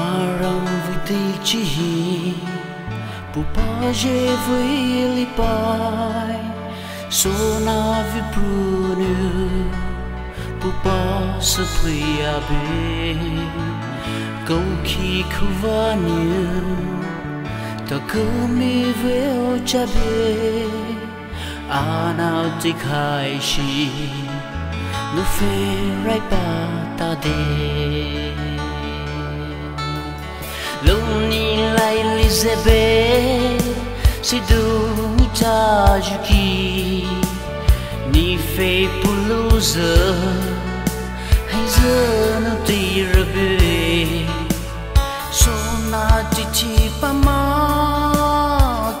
marang vui ti chi hi pu pa je vui li pai so na vi prunu pu pa sa pria be go ki khuvani ta ko mi ve o cha be ana ti khai shi nu fe rai pa ta de Luni lai Elizabeth si du ni cha juki ni fe puluza hai ze no ti rabe so na ti ti pa ma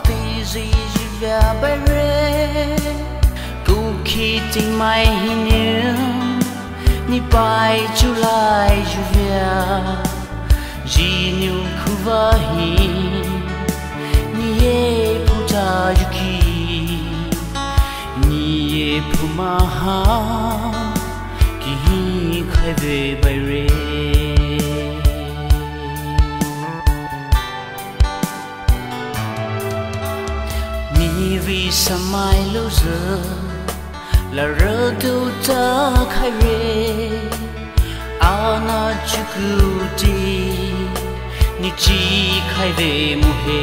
ti zi ji via bai re ku ki ting mai hin ni bai July ju via Ji nyu kuva hi ni ye puta yuki ni ye pumaha ki hi khai ve bai re ni vi samai lo ze la re tu ta khai re ana chuku ti ni chi khai ve mu he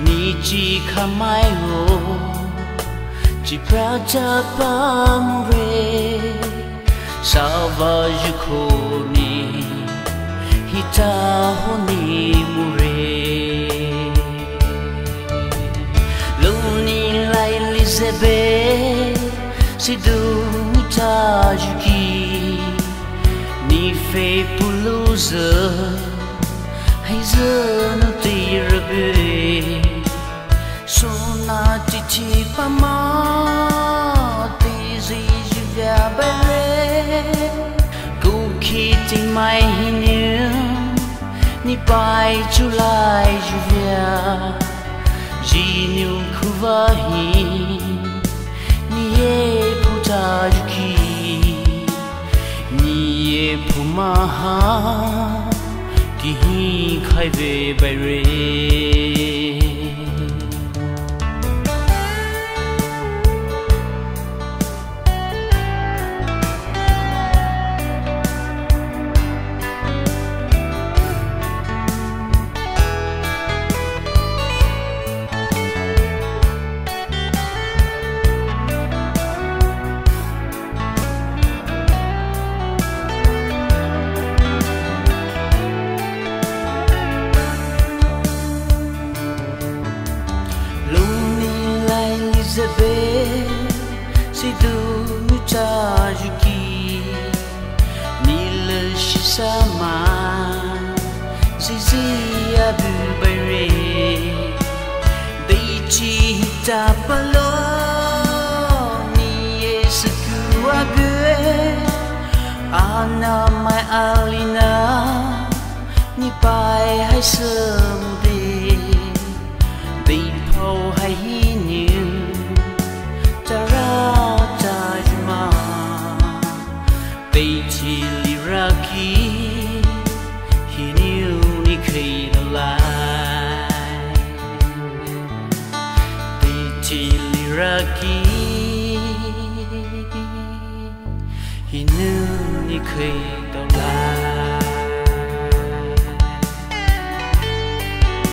ni chi khamai ho chi pra cha pa mu re sa va yu kho ni hita ho ni mu re lo ni lai Elizabeth si du ni ta yu ki ni fe puluza hai ze no ti rabe so na ti ti pa ma ti zi ji via ba re ku ki ting mai hin ni pai July ju via ji nyu khuva hi ni ye puta yuki Pumaha ki hi khai ve bai re Elizabeth si du nu cha yuki ni le shi sa ma si si abu bai re dei chi ta pa lo ni yes ku abu ana mai alina ni pai hai sam de dei po hai ni Raki he knew ni khay no lai Tili Raki he knew ni khay no lai